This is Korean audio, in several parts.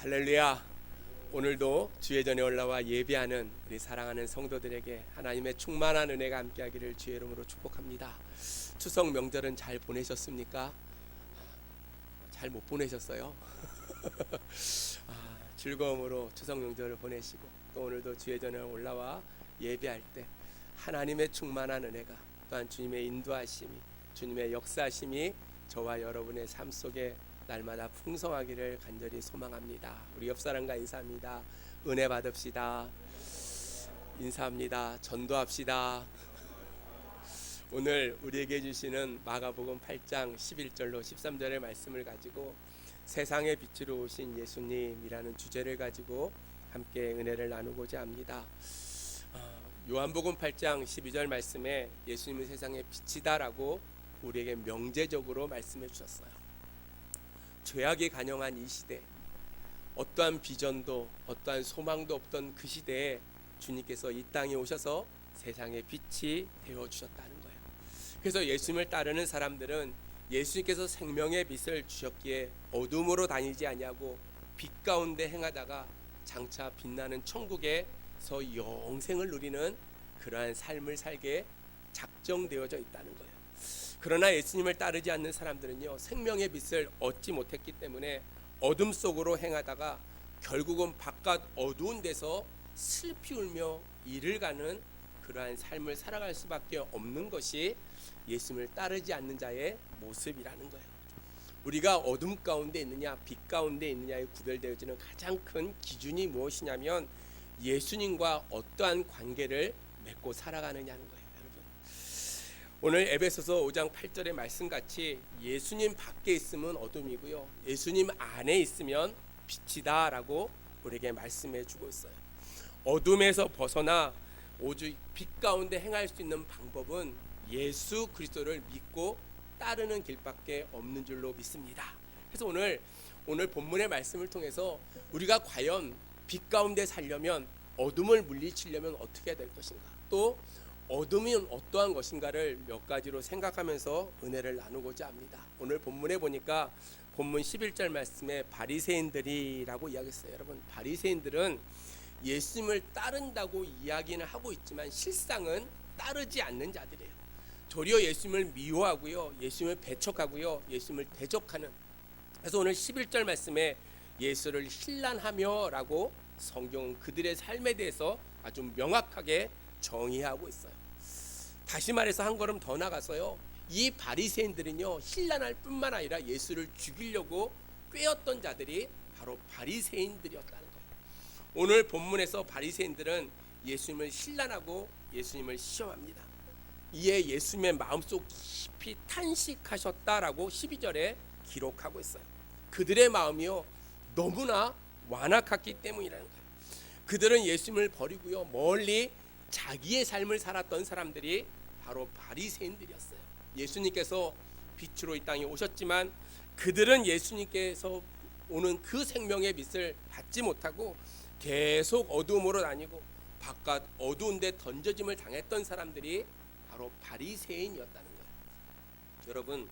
할렐루야. 오늘도 주의 전에 올라와 예배하는 우리 사랑하는 성도들에게 하나님의 충만한 은혜가 함께하기를 주의 이름으로 축복합니다. 추석 명절은 잘 보내셨습니까? 잘 못 보내셨어요? 즐거움으로 추석 명절을 보내시고 또 오늘도 주의 전에 올라와 예배할 때 하나님의 충만한 은혜가 또한 주님의 인도하심이 주님의 역사하심이 저와 여러분의 삶 속에 날마다 풍성하기를 간절히 소망합니다. 우리 옆 사람과 인사합니다. 은혜 받읍시다. 인사합니다. 전도합시다. 오늘 우리에게 주시는 마가복음 8장 11절로 13절의 말씀을 가지고 세상의 빛으로 오신 예수님이라는 주제를 가지고 함께 은혜를 나누고자 합니다. 요한복음 8장 12절 말씀에 예수님은 세상의 빛이다라고 우리에게 명제적으로 말씀해 주셨어요. 죄악이 간영한 이 시대, 어떠한 비전도 어떠한 소망도 없던 그 시대에 주님께서 이 땅에 오셔서 세상의 빛이 되어주셨다는 거예요. 그래서 예수님을 따르는 사람들은 예수님께서 생명의 빛을 주셨기에 어둠으로 다니지 아니하고 빛 가운데 행하다가 장차 빛나는 천국에서 영생을 누리는 그러한 삶을 살게 작정되어져 있다는 거예요. 그러나 예수님을 따르지 않는 사람들은요, 생명의 빛을 얻지 못했기 때문에 어둠 속으로 행하다가 결국은 바깥 어두운 데서 슬피 울며 이를 가는 그러한 삶을 살아갈 수밖에 없는 것이 예수님을 따르지 않는 자의 모습이라는 거예요. 우리가 어둠 가운데 있느냐 빛 가운데 있느냐에 구별되어지는 가장 큰 기준이 무엇이냐면 예수님과 어떠한 관계를 맺고 살아가느냐는 거예요. 오늘 에베소서 5장 8절의 말씀같이 예수님 밖에 있으면 어둠이고요, 예수님 안에 있으면 빛이다 라고 우리에게 말씀해 주고 있어요. 어둠에서 벗어나 오직 빛 가운데 행할 수 있는 방법은 예수 그리스도를 믿고 따르는 길밖에 없는 줄로 믿습니다. 그래서 오늘 본문의 말씀을 통해서 우리가 과연 빛 가운데 살려면 어둠을 물리치려면 어떻게 해야 될 것인가, 또 어둠이 어떠한 것인가를 몇 가지로 생각하면서 은혜를 나누고자 합니다. 오늘 본문에 보니까 본문 11절 말씀에 바리새인들이라고 이야기했어요. 여러분, 바리새인들은 예수님을 따른다고 이야기는 하고 있지만 실상은 따르지 않는 자들이에요. 도리어 예수님을 미워하고요, 예수님을 배척하고요, 예수님을 대적하는. 그래서 오늘 11절 말씀에 예수를 힐난하며 라고 성경은 그들의 삶에 대해서 아주 명확하게 정의하고 있어요. 다시 말해서 한 걸음 더 나가서요, 이 바리새인들은요, 힐난할 뿐만 아니라 예수를 죽이려고 꾀었던 자들이 바로 바리새인들이었다는 거예요. 오늘 본문에서 바리새인들은 예수님을 힐난하고 예수님을 시험합니다. 이에 예수님의 마음속 깊이 탄식하셨다라고 12절에 기록하고 있어요. 그들의 마음이요, 너무나 완악했기 때문이라는 거예요. 그들은 예수님을 버리고요, 멀리 자기의 삶을 살았던 사람들이 바로 바리새인들이었어요. 예수님께서 빛으로 이 땅에 오셨지만 그들은 예수님께서 오는 그 생명의 빛을 받지 못하고 계속 어두움으로 다니고 바깥 어두운 데 던져짐을 당했던 사람들이 바로 바리새인이었다는 거예요. 여러분,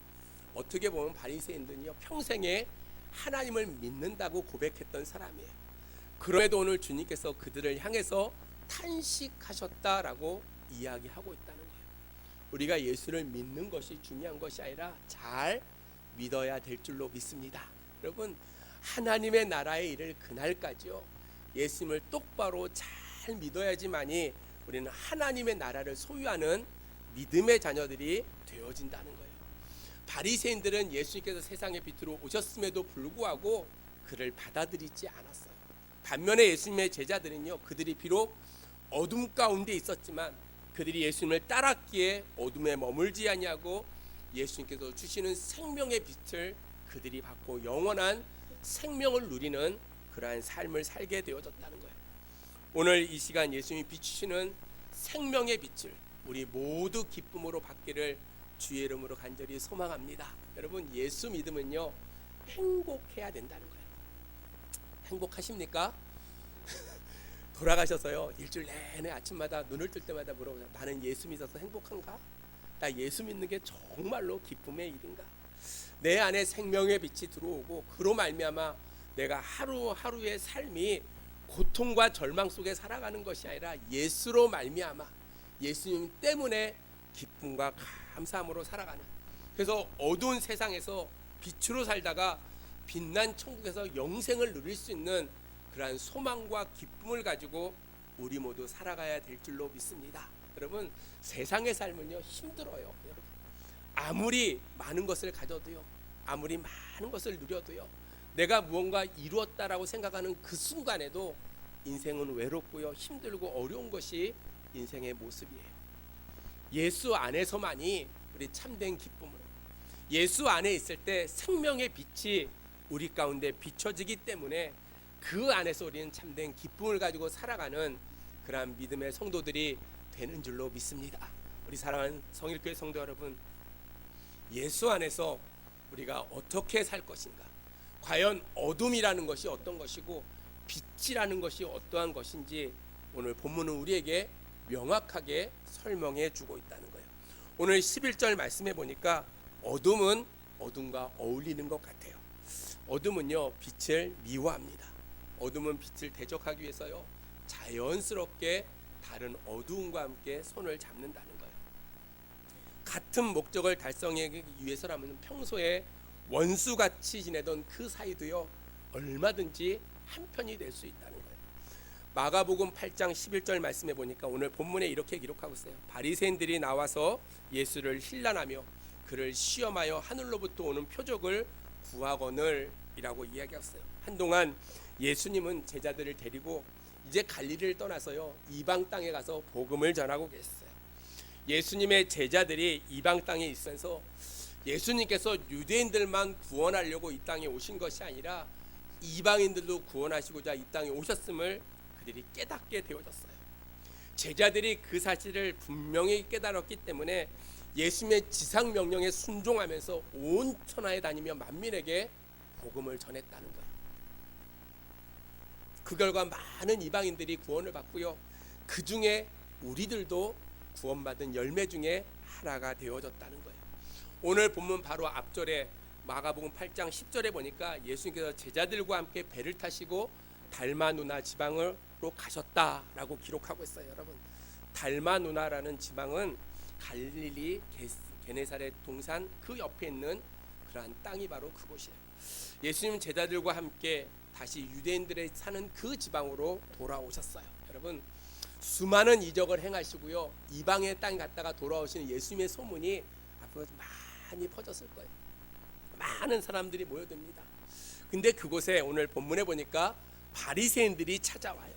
어떻게 보면 바리새인들은요, 평생에 하나님을 믿는다고 고백했던 사람이에요. 그럼에도 오늘 주님께서 그들을 향해서 탄식하셨다라고 이야기하고 있다는 거예요. 우리가 예수를 믿는 것이 중요한 것이 아니라 잘 믿어야 될 줄로 믿습니다. 여러분, 하나님의 나라에 이를 그날까지요, 예수님을 똑바로 잘 믿어야지만이 우리는 하나님의 나라를 소유하는 믿음의 자녀들이 되어진다는 거예요. 바리새인들은 예수님께서 세상의 빛으로 오셨음에도 불구하고 그를 받아들이지 않았어요. 반면에 예수님의 제자들은요, 그들이 비록 어둠 가운데 있었지만 그들이 예수님을 따랐기에 어둠에 머물지 아니하고 예수님께서 주시는 생명의 빛을 그들이 받고 영원한 생명을 누리는 그러한 삶을 살게 되어졌다는 거예요. 오늘 이 시간 예수님이 비추시는 생명의 빛을 우리 모두 기쁨으로 받기를 주의 이름으로 간절히 소망합니다. 여러분, 예수 믿으면요, 행복해야 된다는 거예요. 행복하십니까? 돌아가셔서요, 일주일 내내 아침마다 눈을 뜰 때마다 물어보세요. 나는 예수 믿어서 행복한가? 나 예수 믿는 게 정말로 기쁨의 일인가? 내 안에 생명의 빛이 들어오고 그로 말미암아 내가 하루하루의 삶이 고통과 절망 속에 살아가는 것이 아니라 예수로 말미암아 예수님 때문에 기쁨과 감사함으로 살아가는, 그래서 어두운 세상에서 빛으로 살다가 빛난 천국에서 영생을 누릴 수 있는 그러한 소망과 기쁨을 가지고 우리 모두 살아가야 될 줄로 믿습니다. 여러분, 세상의 삶은요 힘들어요. 여러분, 아무리 많은 것을 가져도요, 아무리 많은 것을 누려도요, 내가 무언가 이루었다라고 생각하는 그 순간에도 인생은 외롭고요 힘들고 어려운 것이 인생의 모습이에요. 예수 안에서만이 우리 참된 기쁨을, 예수 안에 있을 때 생명의 빛이 우리 가운데 비춰지기 때문에 그 안에서 우리는 참된 기쁨을 가지고 살아가는 그러한 믿음의 성도들이 되는 줄로 믿습니다. 우리 사랑하는 성일교회 성도 여러분, 예수 안에서 우리가 어떻게 살 것인가, 과연 어둠이라는 것이 어떤 것이고 빛이라는 것이 어떠한 것인지 오늘 본문은 우리에게 명확하게 설명해 주고 있다는 거예요. 오늘 11절 말씀해 보니까 어둠은 어둠과 어울리는 것 같아요. 어둠은요 빛을 미워합니다. 어둠은 빛을 대적하기 위해서요 자연스럽게 다른 어두움과 함께 손을 잡는다는 거예요. 같은 목적을 달성하기 위해서라면 평소에 원수같이 지내던 그 사이도요 얼마든지 한편이 될 수 있다는 거예요. 마가복음 8장 11절 말씀해 보니까 오늘 본문에 이렇게 기록하고 있어요. 바리새인들이 나와서 예수를 힐난하며 그를 시험하여 하늘로부터 오는 표적을 구하거늘 이라고 이야기했어요. 한동안 예수님은 제자들을 데리고 이제 갈릴리를 떠나서요 이방 땅에 가서 복음을 전하고 계셨어요. 예수님의 제자들이 이방 땅에 있어서 예수님께서 유대인들만 구원하려고 이 땅에 오신 것이 아니라 이방인들도 구원하시고자 이 땅에 오셨음을 그들이 깨닫게 되어졌어요. 제자들이 그 사실을 분명히 깨달았기 때문에 예수님의 지상 명령에 순종하면서 온 천하에 다니며 만민에게 복음을 전했다는 거예요. 그 결과 많은 이방인들이 구원을 받고요, 그 중에 우리들도 구원받은 열매 중에 하나가 되어졌다는 거예요. 오늘 본문 바로 앞절에 마가복음 8장 10절에 보니까 예수님께서 제자들과 함께 배를 타시고 달마누나 지방으로 가셨다라고 기록하고 있어요. 여러분, 달마누나라는 지방은 갈릴리 게네사렛 동산 그 옆에 있는 그러한 땅이 바로 그곳이에요. 예수님은 제자들과 함께 다시 유대인들의 사는 그 지방으로 돌아오셨어요. 여러분, 수많은 이적을 행하시고요 이방의 땅에 갔다가 돌아오시는 예수님의 소문이 앞으로 많이 퍼졌을 거예요. 많은 사람들이 모여듭니다. 근데 그곳에 오늘 본문에 보니까 바리새인들이 찾아와요.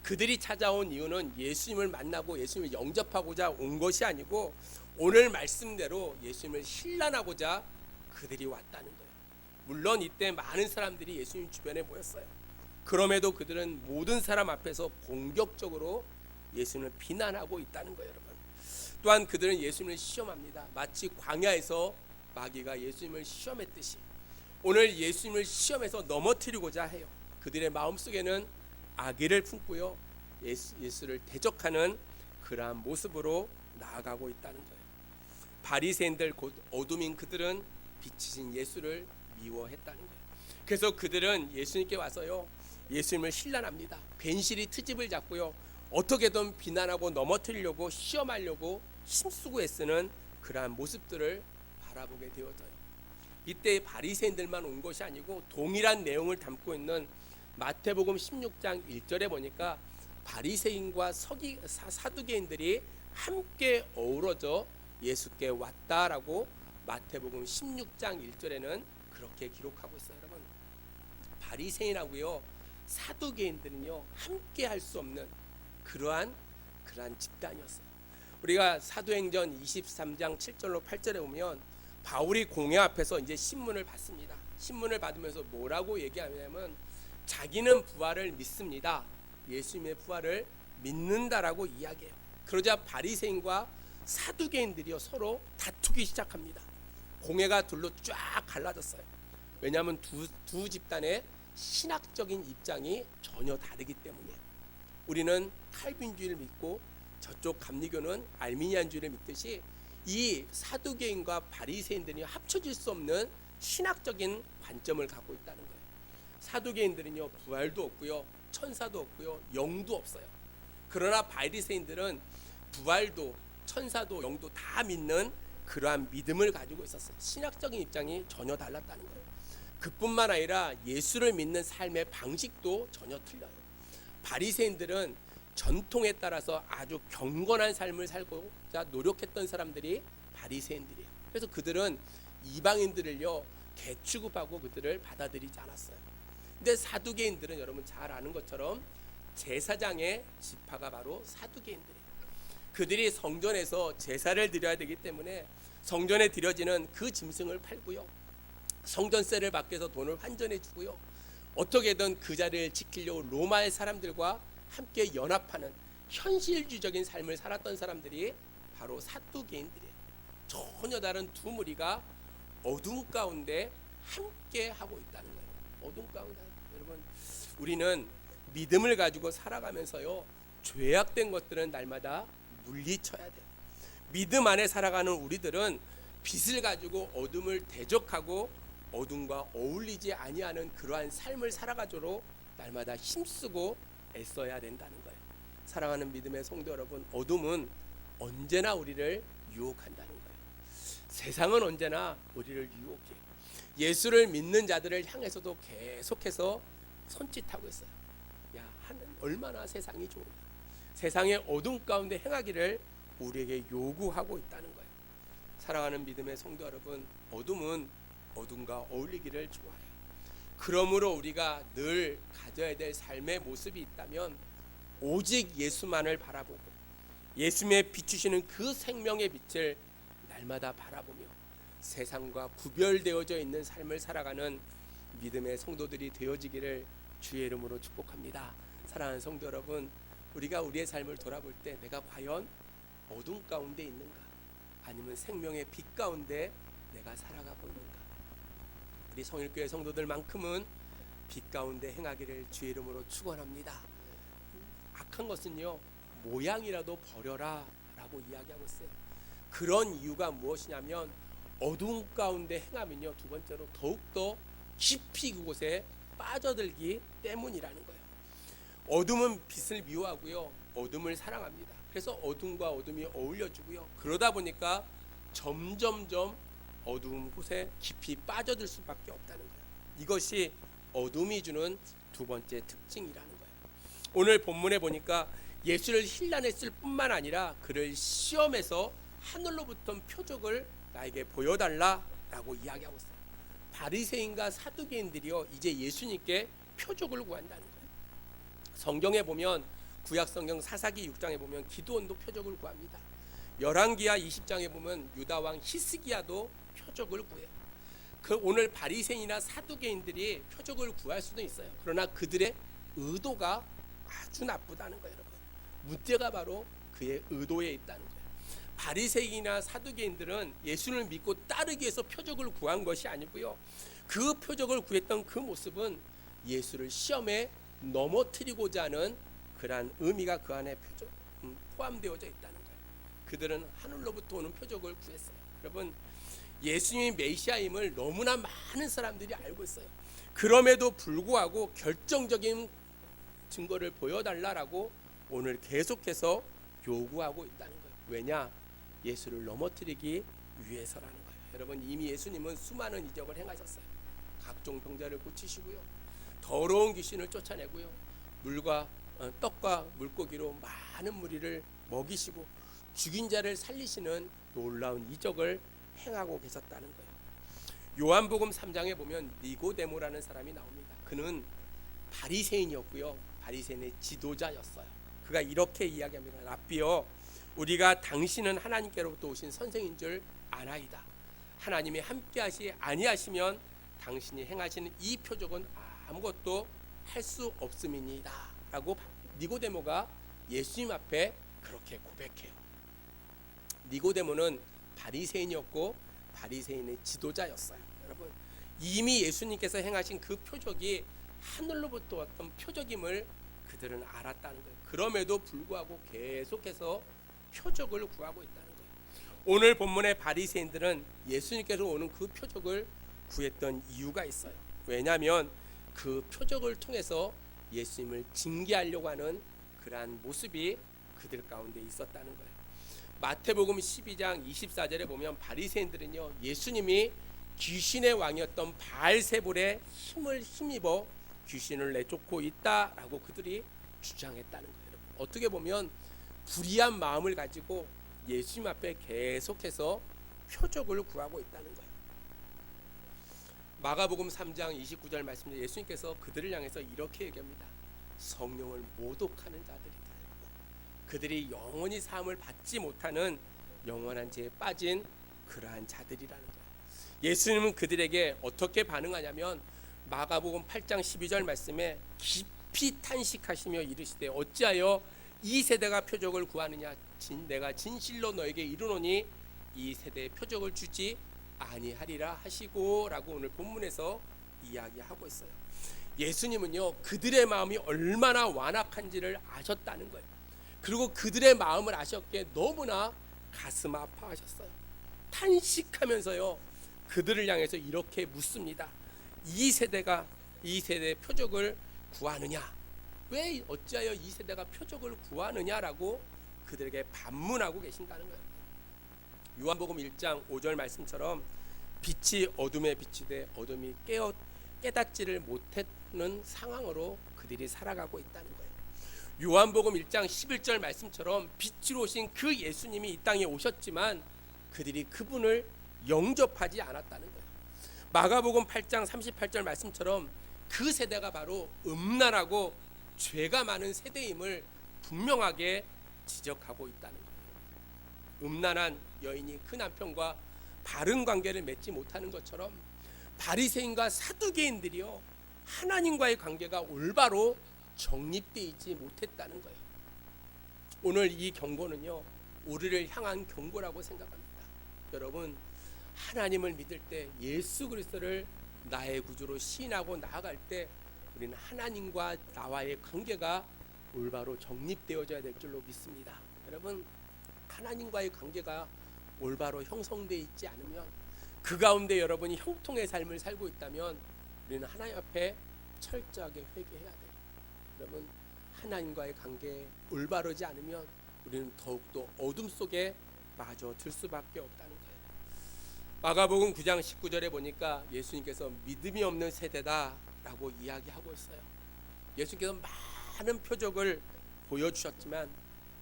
그들이 찾아온 이유는 예수님을 만나고 예수님을 영접하고자 온 것이 아니고 오늘 말씀대로 예수님을 힐난하고자 그들이 왔다는 거예요. 물론 이때 많은 사람들이 예수님 주변에 모였어요. 그럼에도 그들은 모든 사람 앞에서 공격적으로 예수님을 비난하고 있다는 거예요. 여러분, 또한 그들은 예수님을 시험합니다. 마치 광야에서 마귀가 예수님을 시험했듯이 오늘 예수님을 시험해서 넘어뜨리고자 해요. 그들의 마음속에는 악의를 품고요 예수를 대적하는 그러한 모습으로 나아가고 있다는 거예요. 바리새인들 곧 어둠인 그들은 빛이신 예수를 미워했다는 거예요. 그래서 그들은 예수님께 와서요 예수님을 힐난합니다. 괜시리 트집을 잡고요 어떻게든 비난하고 넘어뜨리려고 시험하려고 힘쓰고 애쓰는 그러한 모습들을 바라보게 되어져요. 이때 바리새인들만 온 것이 아니고 동일한 내용을 담고 있는 마태복음 16장 1절에 보니까 바리새인과 사두개인들이 함께 어우러져 예수께 왔다라고 마태복음 16장 1절에는 그렇게 기록하고 있어요. 여러분, 바리새인하고요 사두개인들은요 함께 할 수 없는 그러한 집단이었어요. 우리가 사도행전 23장 7절로 8절에 보면 바울이 공회 앞에서 이제 신문을 받습니다. 신문을 받으면서 뭐라고 얘기하냐면 자기는 부활을 믿습니다. 예수님의 부활을 믿는다라고 이야기해요. 그러자 바리새인과 사두개인들이요 서로 다투기 시작합니다. 공회가 둘로 쫙 갈라졌어요. 왜냐하면 두 집단의 신학적인 입장이 전혀 다르기 때문이에요. 우리는 칼빈주의를 믿고 저쪽 감리교는 알미니안주의를 믿듯이 이 사두개인과 바리새인들이 합쳐질 수 없는 신학적인 관점을 갖고 있다는 거예요. 사두개인들은요 부활도 없고요, 천사도 없고요, 영도 없어요. 그러나 바리새인들은 부활도 천사도 영도 다 믿는 그러한 믿음을 가지고 있었어요. 신학적인 입장이 전혀 달랐다는 거예요. 그뿐만 아니라 예수를 믿는 삶의 방식도 전혀 틀려요. 바리새인들은 전통에 따라서 아주 경건한 삶을 살고자 노력했던 사람들이 바리새인들이에요. 그래서 그들은 이방인들을요 개취급하고 그들을 받아들이지 않았어요. 근데 사두개인들은 여러분 잘 아는 것처럼 제사장의 지파가 바로 사두개인들이에요. 그들이 성전에서 제사를 드려야 되기 때문에 성전에 드려지는 그 짐승을 팔고요, 성전세를 받기 위해서 돈을 환전해 주고요, 어떻게든 그 자리를 지키려고 로마의 사람들과 함께 연합하는 현실주의적인 삶을 살았던 사람들이 바로 사두개인들이에요. 전혀 다른 두 무리가 어둠 가운데 함께 하고 있다는 거예요. 어둠 가운데. 여러분, 우리는 믿음을 가지고 살아가면서요 죄악된 것들은 날마다 물리쳐야 돼요. 믿음 안에 살아가는 우리들은 빛을 가지고 어둠을 대적하고 어둠과 어울리지 아니하는 그러한 삶을 살아가도록 날마다 힘쓰고 애써야 된다는 거예요. 사랑하는 믿음의 성도 여러분, 어둠은 언제나 우리를 유혹한다는 거예요. 세상은 언제나 우리를 유혹해요. 예수를 믿는 자들을 향해서도 계속해서 손짓하고 있어요. 야, 하는 얼마나 세상이 좋으냐. 세상의 어둠 가운데 행하기를 우리에게 요구하고 있다는 거예요. 사랑하는 믿음의 성도 여러분, 어둠은 어둠과 어울리기를 좋아해요. 그러므로 우리가 늘 가져야 될 삶의 모습이 있다면 오직 예수만을 바라보고 예수님의 비추시는 그 생명의 빛을 날마다 바라보며 세상과 구별되어져 있는 삶을 살아가는 믿음의 성도들이 되어지기를 주의 이름으로 축복합니다. 사랑하는 성도 여러분, 우리가 우리의 삶을 돌아볼 때 내가 과연 어둠 가운데 있는가, 아니면 생명의 빛 가운데 내가 살아가고 있는가. 우리 성일교회 성도들만큼은 빛 가운데 행하기를 주의 이름으로 축원합니다. 악한 것은요 모양이라도 버려라 라고 이야기하고 있어요. 그런 이유가 무엇이냐면 어둠 가운데 행하면요, 두 번째로 더욱더 깊이 그곳에 빠져들기 때문이라는 거예요. 어둠은 빛을 미워하고요, 어둠을 사랑합니다. 그래서 어둠과 어둠이 어울려주고요, 그러다 보니까 점점점 어두운 곳에 깊이 빠져들 수밖에 없다는 거예요. 이것이 어둠이 주는 두 번째 특징이라는 거예요. 오늘 본문에 보니까 예수를 힐난했을 뿐만 아니라 그를 시험해서 하늘로부터 표적을 나에게 보여달라라고 이야기하고 있어요. 바리새인과 사두개인들이요 이제 예수님께 표적을 구한다는 거예요. 성경에 보면 구약 성경 사사기 6장에 보면 기드온도 표적을 구합니다. 열왕기하 20장에 보면 유다 왕 히스기야도 표적을 구해요. 그 오늘 바리새인이나 사두개인들이 표적을 구할 수도 있어요. 그러나 그들의 의도가 아주 나쁘다는 거예요, 여러분. 문제가 바로 그의 의도에 있다는 거예요. 바리새인이나 사두개인들은 예수를 믿고 따르기 위해서 표적을 구한 것이 아니고요, 그 표적을 구했던 그 모습은 예수를 시험에 넘어뜨리고자 하는 그러한 의미가 그 안에 포함되어져 있다는 거예요. 그들은 하늘로부터 오는 표적을 구했어요. 여러분, 예수님이 메시아임을 너무나 많은 사람들이 알고 있어요. 그럼에도 불구하고 결정적인 증거를 보여달라라고 오늘 계속해서 요구하고 있다는 거예요. 왜냐? 예수를 넘어뜨리기 위해서라는 거예요. 여러분, 이미 예수님은 수많은 이적을 행하셨어요. 각종 병자를 고치시고요, 더러운 귀신을 쫓아내고요, 물과 떡과 물고기로 많은 무리를 먹이시고 죽인 자를 살리시는 놀라운 이적을 행하고 계셨다는 거예요. 요한복음 3장에 보면 니고데모라는 사람이 나옵니다. 그는 바리새인이었고요, 바리새인의 지도자였어요. 그가 이렇게 이야기합니다. 랍비여, 우리가 당신은 하나님께로부터 오신 선생인 줄 아나이다. 하나님이 함께하시 아니하시면 당신이 행하시는 이 표적은 아무것도 할 수 없음이니이다 라고 니고데모가 예수님 앞에 그렇게 고백해요. 니고데모는 바리새인이었고 바리새인의 지도자였어요. 여러분, 이미 예수님께서 행하신 그 표적이 하늘로부터 왔던 표적임을 그들은 알았다는 거예요. 그럼에도 불구하고 계속해서 표적을 구하고 있다는 거예요. 오늘 본문의 바리새인들은 예수님께서 오는 그 표적을 구했던 이유가 있어요. 왜냐하면 그 표적을 통해서 예수님을 징계하려고 하는 그러한 모습이 그들 가운데 있었다는 거예요. 마태복음 12장 24절에 보면 바리새인들은요, 예수님이 귀신의 왕이었던 바알세불의 힘을 힘입어 귀신을 내쫓고 있다라고 그들이 주장했다는 거예요. 어떻게 보면 불의한 마음을 가지고 예수님 앞에 계속해서 표적을 구하고 있다는 거예요. 마가복음 3장 29절 말씀에 예수님께서 그들을 향해서 이렇게 얘기합니다. 성령을 모독하는 자들이다. 그들이 영원히 사함을 받지 못하는 영원한 죄에 빠진 그러한 자들이라는 거예요. 예수님은 그들에게 어떻게 반응하냐면 마가복음 8장 12절 말씀에 깊이 탄식하시며 이르시되 어찌하여 이 세대가 표적을 구하느냐. 내가 진실로 너에게 이르노니 이 세대에 표적을 주지 아니하리라 하시고 라고 오늘 본문에서 이야기하고 있어요. 예수님은요, 그들의 마음이 얼마나 완악한지를 아셨다는 거예요. 그리고 그들의 마음을 아셨기에 너무나 가슴 아파하셨어요. 탄식하면서요, 그들을 향해서 이렇게 묻습니다. 이 세대의 표적을 구하느냐? 왜 어찌하여 이 세대가 표적을 구하느냐라고 그들에게 반문하고 계신다는 거예요. 요한복음 1장 5절 말씀처럼 빛이 어둠에 비치되 어둠이 깨닫지를 못하는 상황으로 그들이 살아가고 있다는 거예요. 요한복음 1장 11절 말씀처럼 빛으로 오신 그 예수님이 이 땅에 오셨지만 그들이 그분을 영접하지 않았다는 거예요. 마가복음 8장 38절 말씀처럼 그 세대가 바로 음란하고 죄가 많은 세대임을 분명하게 지적하고 있다는 거예요. 음란한 여인이 그 남편과 바른 관계를 맺지 못하는 것처럼 바리새인과 사두개인들이요, 하나님과의 관계가 올바로 정립되지 못했다는 거예요. 오늘 이 경고는요, 우리를 향한 경고라고 생각합니다. 여러분, 하나님을 믿을 때 예수 그리스도를 나의 구주로 시인하고 나아갈 때 우리는 하나님과 나와의 관계가 올바로 정립되어져야 될 줄로 믿습니다. 여러분, 하나님과의 관계가 올바로 형성되어 있지 않으면, 그 가운데 여러분이 형통의 삶을 살고 있다면 우리는 하나님 앞에 철저하게 회개해야 돼요. 여러분, 하나님과의 관계에 올바르지 않으면 우리는 더욱더 어둠 속에 빠져들 수밖에 없다는 거예요. 마가복음 9장 19절에 보니까 예수님께서 믿음이 없는 세대다라고 이야기하고 있어요. 예수님께서 많은 표적을 보여주셨지만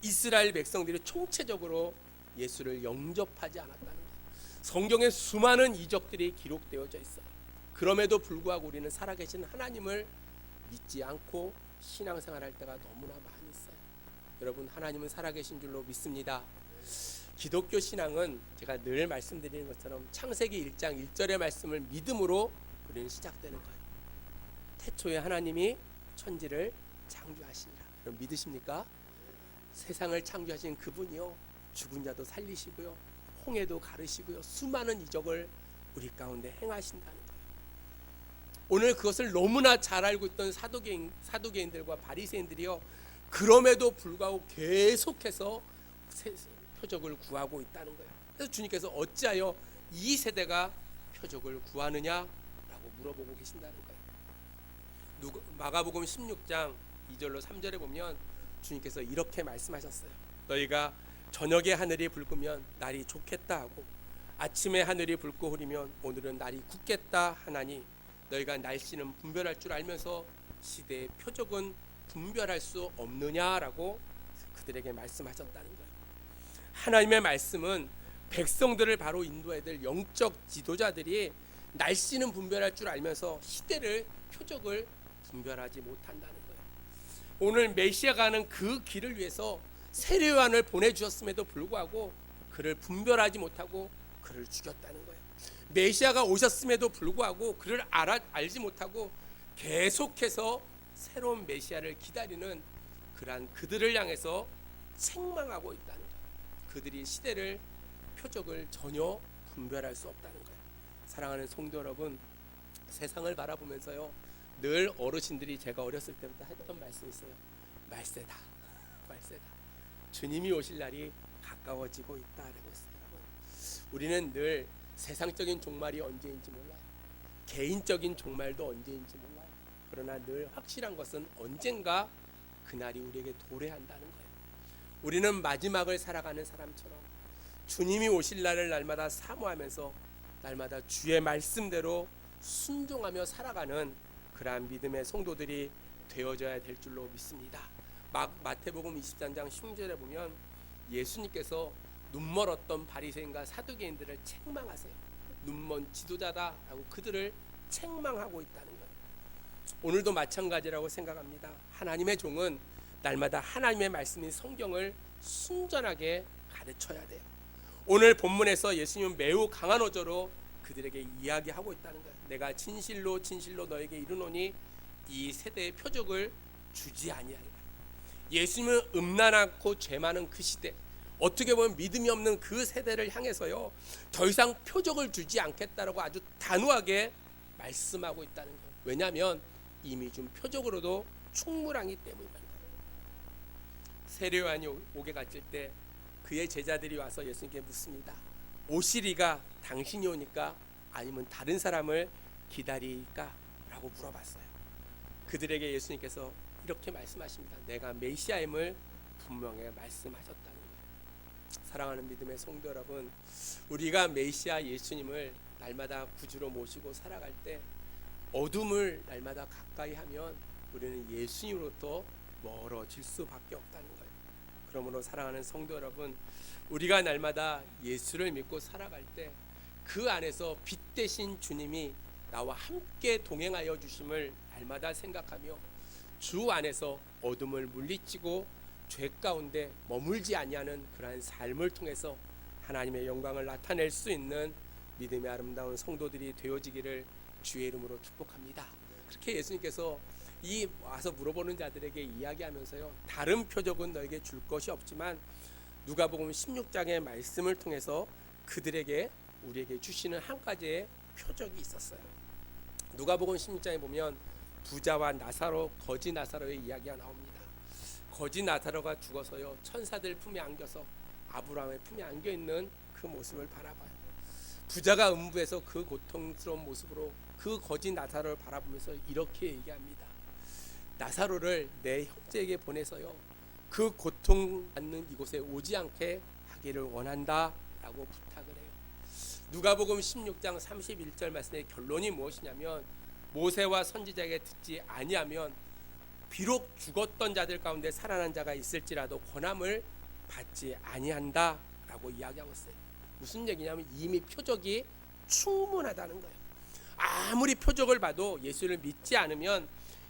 이스라엘 백성들이 총체적으로 예수를 영접하지 않았다는 거예요. 성경에 수많은 이적들이 기록되어져 있어요. 그럼에도 불구하고 우리는 살아계신 하나님을 믿지 않고 신앙생활할 때가 너무나 많이 있어요. 여러분, 하나님은 살아계신 줄로 믿습니다. 기독교 신앙은 제가 늘 말씀드리는 것처럼 창세기 1장 1절의 말씀을 믿음으로 우리는 시작되는 거예요. 태초에 하나님이 천지를 창조하시니라. 그럼 믿으십니까? 세상을 창조하신 그분이요, 죽은 자도 살리시고요, 홍해도 가르시고요, 수많은 이적을 우리 가운데 행하신다는 거예요. 오늘 그것을 너무나 잘 알고 있던 사두개인들과 바리새인들이요, 그럼에도 불구하고 계속해서 표적을 구하고 있다는 거예요. 그래서 주님께서 어찌하여 이 세대가 표적을 구하느냐라고 물어보고 계신다는 거예요. 마가복음 16장 2절로 3절에 보면 주님께서 이렇게 말씀하셨어요. 너희가 저녁에 하늘이 붉으면 날이 좋겠다 하고 아침에 하늘이 붉고 흐리면 오늘은 날이 굳겠다 하나니 너희가 날씨는 분별할 줄 알면서 시대의 표적은 분별할 수 없느냐라고 그들에게 말씀하셨다는 거예요. 하나님의 말씀은 백성들을 바로 인도해야 될 영적 지도자들이 날씨는 분별할 줄 알면서 시대를 표적을 분별하지 못한다는 거예요. 오늘 메시아가 가는 그 길을 위해서 세례요한을 보내주셨음에도 불구하고 그를 분별하지 못하고 그를 죽였다는 거예요. 메시아가 오셨음에도 불구하고 그를 알지 못하고 계속해서 새로운 메시아를 기다리는 그러한 그들을 향해서 책망하고 있다는 거예요. 그들이 시대를 표적을 전혀 분별할 수 없다는 거예요. 사랑하는 성도 여러분, 세상을 바라보면서요, 늘 어르신들이 제가 어렸을 때부터 했던 말씀이 있어요. 말세다, 말세다. 주님이 오실 날이 가까워지고 있다라고 했어요. 여러분, 우리는 늘 세상적인 종말이 언제인지 몰라요. 개인적인 종말도 언제인지 몰라요. 그러나 늘 확실한 것은 언젠가 그날이 우리에게 도래한다는 거예요. 우리는 마지막을 살아가는 사람처럼 주님이 오실 날을 날마다 사모하면서 날마다 주의 말씀대로 순종하며 살아가는 그러한 믿음의 성도들이 되어져야 될 줄로 믿습니다. 마태복음 23장 16절에 보면 예수님께서 눈멀었던 바리새인과 사두개인들을 책망하세요. 눈먼 지도자다라고 그들을 책망하고 있다는 거예요. 오늘도 마찬가지라고 생각합니다. 하나님의 종은 날마다 하나님의 말씀인 성경을 순전하게 가르쳐야 돼요. 오늘 본문에서 예수님은 매우 강한 어조로 그들에게 이야기하고 있다는 거예요. 내가 진실로 진실로 너에게 이르노니 이 세대의 표적을 주지 아니하리라. 예수님은 음란하고 죄 많은 그 시대, 어떻게 보면 믿음이 없는 그 세대를 향해서요, 더 이상 표적을 주지 않겠다라고 아주 단호하게 말씀하고 있다는 거예요. 왜냐하면 이미 준 표적으로도 충분하기 때문입니다. 세례요한이 옥에 갇힐 때 그의 제자들이 와서 예수님께 묻습니다. 오시리가 당신이 오니까 아니면 다른 사람을 기다리까? 라고 물어봤어요. 그들에게 예수님께서 이렇게 말씀하십니다. 내가 메시아임을 분명히 말씀하셨다는 거예요. 사랑하는 믿음의 성도 여러분, 우리가 메시아 예수님을 날마다 구주로 모시고 살아갈 때 어둠을 날마다 가까이 하면 우리는 예수님으로부터 멀어질 수밖에 없다는 거예요. 그러므로 사랑하는 성도 여러분, 우리가 날마다 예수를 믿고 살아갈 때 그 안에서 빛 되신 주님이 나와 함께 동행하여 주심을 날마다 생각하며 주 안에서 어둠을 물리치고 죄 가운데 머물지 아니하는 그러한 삶을 통해서 하나님의 영광을 나타낼 수 있는 믿음의 아름다운 성도들이 되어지기를 주의 이름으로 축복합니다. 그렇게 예수님께서 이 와서 물어보는 자들에게 이야기하면서요, 다른 표적은 너에게 줄 것이 없지만 누가복음 16장의 말씀을 통해서 그들에게 우리에게 주시는 한 가지의 표적이 있었어요. 누가복음 16장에 보면 부자와 나사로, 거지 나사로의 이야기가 나옵니다. 거지 나사로가 죽어서요, 천사들 품에 안겨서 아브라함의 품에 안겨 있는 그 모습을 바라봐요. 부자가 음부에서 그 고통스러운 모습으로 그 거지 나사로를 바라보면서 이렇게 얘기합니다. 나사로를 내 형제에게 보내서요, 그 고통받는 이곳에 오지 않게 하기를 원한다 라고 부탁을 해요. 누가복음 16장 31절 말씀의 결론이 무엇이냐면, 모세와 선지자에게 듣지 아니하면 비록 죽었던 자들 가운데 살아난 자가 있을지라도 권함을 받지 아니한다 라고 이야기하고 있어요. 무슨 얘기냐면 이미 표적이 충분하다는 거예요. 아무리 표적을 봐도 예수를 믿지 않으면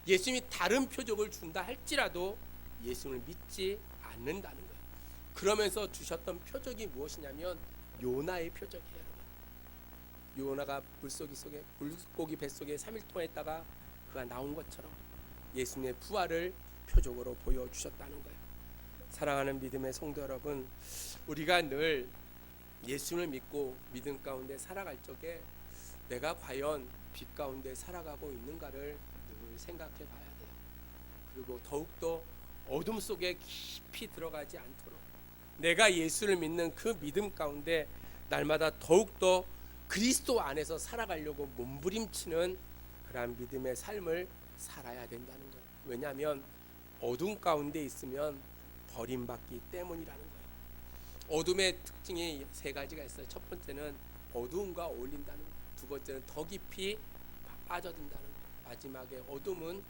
예수님이 다른 표적을 준다 할지라도 예수를 믿지 않는다는 거예요. 그러면서 주셨던 표적이 무엇이냐면 요나의 표적이에요. 요나가 물고기 뱃속에 3일 동안 있다가 그가 나온 것처럼 예수님의 부활을 표적으로 보여주셨다는 거예요. 사랑하는 믿음의 성도 여러분, 우리가 늘 예수를 믿고 믿음 가운데 살아갈 적에 내가 과연 빛 가운데 살아가고 있는가를 늘 생각해 봐야 돼요. 그리고 더욱더 어둠 속에 깊이 들어가지 않도록 내가 예수를 믿는 그 믿음 가운데 날마다 더욱더 그리스도 안에서 살아가려고 몸부림치는 그러한 믿음의 삶을 살아야 된다는 거예요. 왜냐하면 어둠 가운데 있으면 버림받기 때문이라는 거예요. 어둠의 특징이 세 가지가 있어요. 첫 번째는 어두움과 어울린다는 거예요. 두 번째는 더 깊이 빠져든다는 거예요. 마지막에 어둠은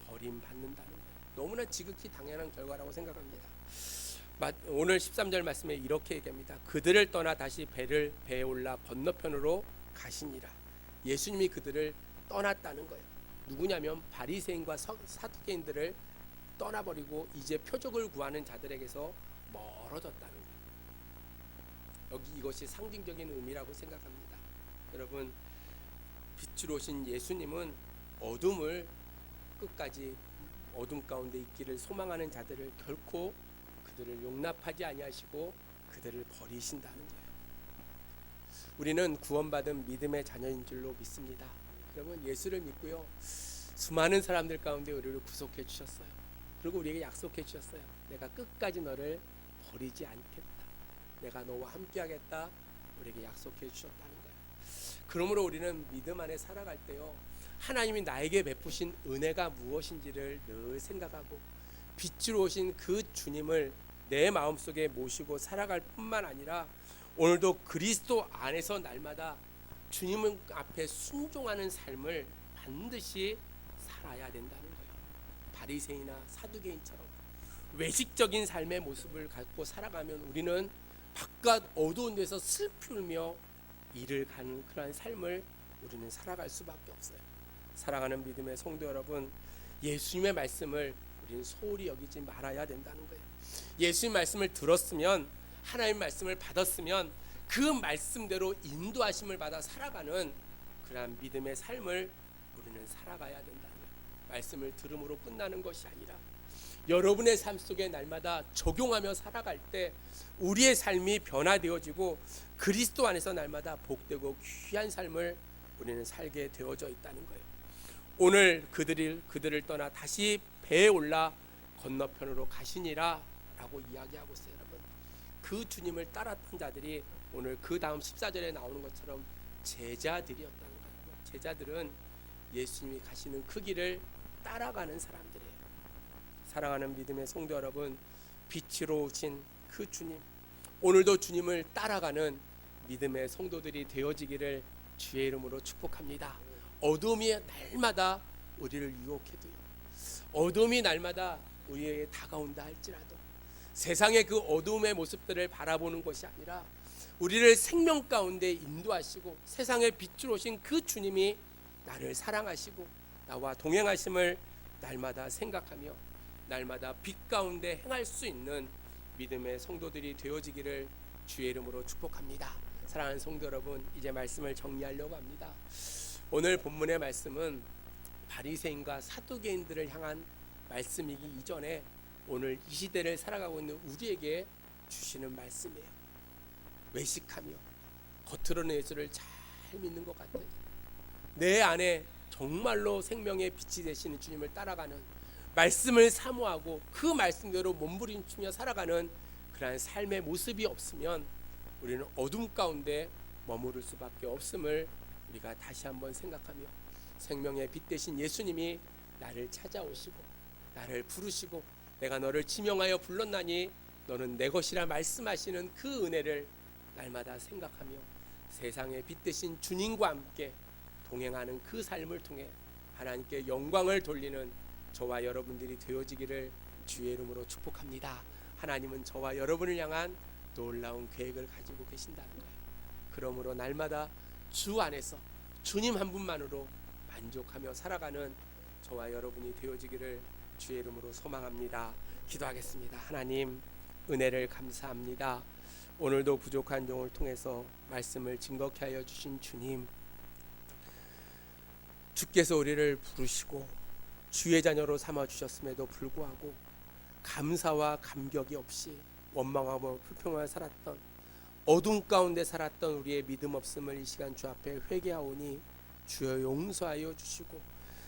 버림받는다는 거예요. 너무나 지극히 당연한 결과라고 생각합니다. 오늘 13절 말씀에 이렇게 얘기합니다. 그들을 떠나 다시 배에 올라 건너편으로 가시니라. 예수님이 그들을 떠났다는 거예요. 누구냐면 바리새인과 사두개인들을 떠나버리고 이제 표적을 구하는 자들에게서 멀어졌다는 거예요. 여기 이것이 상징적인 의미라고 생각합니다. 여러분, 빛으로 오신 예수님은 어둠을 끝까지 어둠 가운데 있기를 소망하는 자들을 결코 그들을 용납하지 아니하시고 그들을 버리신다는 거예요. 우리는 구원받은 믿음의 자녀인 줄로 믿습니다. 여러분, 예수를 믿고요, 수많은 사람들 가운데 우리를 구속해 주셨어요. 그리고 우리에게 약속해 주셨어요. 내가 끝까지 너를 버리지 않겠다. 내가 너와 함께 하겠다. 우리에게 약속해 주셨다는 거예요. 그러므로 우리는 믿음 안에 살아갈 때요, 하나님이 나에게 베푸신 은혜가 무엇인지를 늘 생각하고 빛으로 오신 그 주님을 내 마음속에 모시고 살아갈 뿐만 아니라 오늘도 그리스도 안에서 날마다 주님 앞에 순종하는 삶을 반드시 살아야 된다는 거예요. 바리새인이나 사두개인처럼 외식적인 삶의 모습을 갖고 살아가면 우리는 바깥 어두운 데서 슬피 울며 일을 가는 그러한 삶을 우리는 살아갈 수밖에 없어요. 사랑하는 믿음의 성도 여러분, 예수님의 말씀을 우리는 소홀히 여기지 말아야 된다는 거예요. 예수님 말씀을 들었으면, 하나님 말씀을 받았으면 그 말씀대로 인도하심을 받아 살아가는 그러한 믿음의 삶을 우리는 살아가야 된다는 거예요. 말씀을 들음으로 끝나는 것이 아니라 여러분의 삶 속에 날마다 적용하며 살아갈 때 우리의 삶이 변화되어지고 그리스도 안에서 날마다 복되고 귀한 삶을 우리는 살게 되어져 있다는 거예요. 오늘 그들을 떠나 다시 배에 올라 건너편으로 가시니라 라고 이야기하고 있어요. 여러분, 그 주님을 따랐던 자들이 오늘 그 다음 14절에 나오는 것처럼 제자들이었다는 거예요. 제자들은 예수님이 가시는 그 길을 따라가는 사람들이에요. 사랑하는 믿음의 성도 여러분, 빛으로 오신 그 주님, 오늘도 주님을 따라가는 믿음의 성도들이 되어지기를 주의 이름으로 축복합니다. 어둠이 날마다 우리를 유혹해도요, 어둠이 날마다 우리에게 다가온다 할지라도 세상의 그 어둠의 모습들을 바라보는 것이 아니라 우리를 생명 가운데 인도하시고 세상의 빛으로 오신 그 주님이 나를 사랑하시고 나와 동행하심을 날마다 생각하며 날마다 빛 가운데 행할 수 있는 믿음의 성도들이 되어지기를 주의 이름으로 축복합니다. 사랑하는 성도 여러분, 이제 말씀을 정리하려고 합니다. 오늘 본문의 말씀은 바리새인과 사두개인들을 향한 말씀이기 이전에 오늘 이 시대를 살아가고 있는 우리에게 주시는 말씀이에요. 외식하며 겉으로는 예수를 잘 믿는 것 같아요. 내 안에 정말로 생명의 빛이 되시는 주님을 따라가는, 말씀을 사모하고 그 말씀대로 몸부림치며 살아가는 그러한 삶의 모습이 없으면 우리는 어둠 가운데 머무를 수밖에 없음을 우리가 다시 한번 생각하며 생명의 빛 되신 예수님이 나를 찾아오시고 나를 부르시고 내가 너를 지명하여 불렀나니 너는 내 것이라 말씀하시는 그 은혜를 날마다 생각하며 세상의 빛 되신 주님과 함께 동행하는 그 삶을 통해 하나님께 영광을 돌리는 저와 여러분들이 되어지기를 주의 이름으로 축복합니다. 하나님은 저와 여러분을 향한 놀라운 계획을 가지고 계신다는 거예요. 그러므로 날마다 주 안에서 주님 한 분만으로 만족하며 살아가는 저와 여러분이 되어지기를 주의 이름으로 소망합니다. 기도하겠습니다. 하나님, 은혜를 감사합니다. 오늘도 부족한 종을 통해서 말씀을 증거케 하여 주신 주님, 주께서 우리를 부르시고 주의 자녀로 삼아 주셨음에도 불구하고 감사와 감격이 없이 원망하고 불평하며 살았던, 어둠 가운데 살았던 우리의 믿음 없음을 이 시간 주 앞에 회개하오니 주여 용서하여 주시고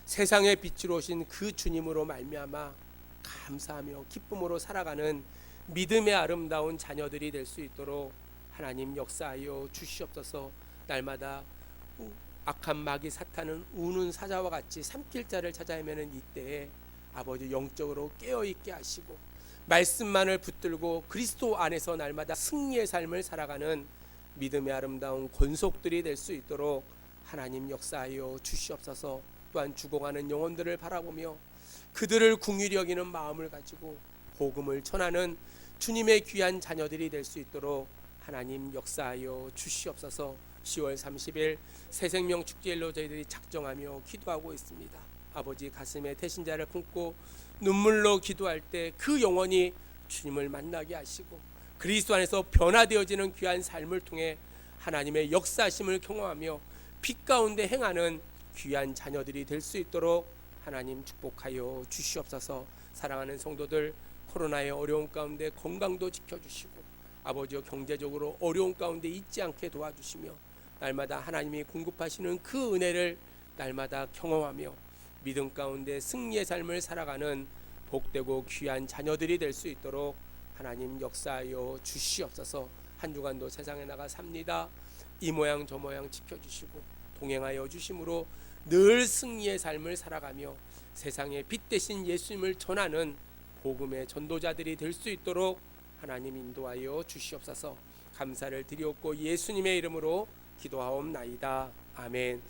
세상의 빛으로 오신 그 주님으로 말미암아 감사하며 기쁨으로 살아가는 믿음의 아름다운 자녀들이 될 수 있도록 하나님 역사하여 주시옵소서. 날마다 악한 마귀 사탄은 우는 사자와 같이 삼킬 자를 찾아 헤매는 이때에 아버지 영적으로 깨어있게 하시고 말씀만을 붙들고 그리스도 안에서 날마다 승리의 삶을 살아가는 믿음의 아름다운 권속들이 될 수 있도록 하나님 역사하여 주시옵소서. 또한 죽어가는 영혼들을 바라보며 그들을 긍휼히 여기는 마음을 가지고 복음을 전하는 주님의 귀한 자녀들이 될 수 있도록 하나님 역사하여 주시옵소서. 10월 30일 새생명 축제일로 저희들이 작정하며 기도하고 있습니다. 아버지, 가슴에 태신자를 품고 눈물로 기도할 때 그 영혼이 주님을 만나게 하시고 그리스도 안에서 변화되어지는 귀한 삶을 통해 하나님의 역사심을 경험하며 빛 가운데 행하는 귀한 자녀들이 될 수 있도록 하나님 축복하여 주시옵소서. 사랑하는 성도들, 코로나의 어려운 가운데 건강도 지켜주시고 아버지여 경제적으로 어려운 가운데 있지 않게 도와주시며 날마다 하나님이 공급하시는 그 은혜를 날마다 경험하며 믿음 가운데 승리의 삶을 살아가는 복되고 귀한 자녀들이 될 수 있도록 하나님 역사하여 주시옵소서. 한 주간도 세상에 나가 삽니다. 이 모양 저 모양 지켜주시고 동행하여 주심으로 늘 승리의 삶을 살아가며 세상에 빛 대신 예수님을 전하는 복음의 전도자들이 될 수 있도록 하나님 인도하여 주시옵소서. 감사를 드리옵고 예수님의 이름으로 기도하옵나이다. 아멘.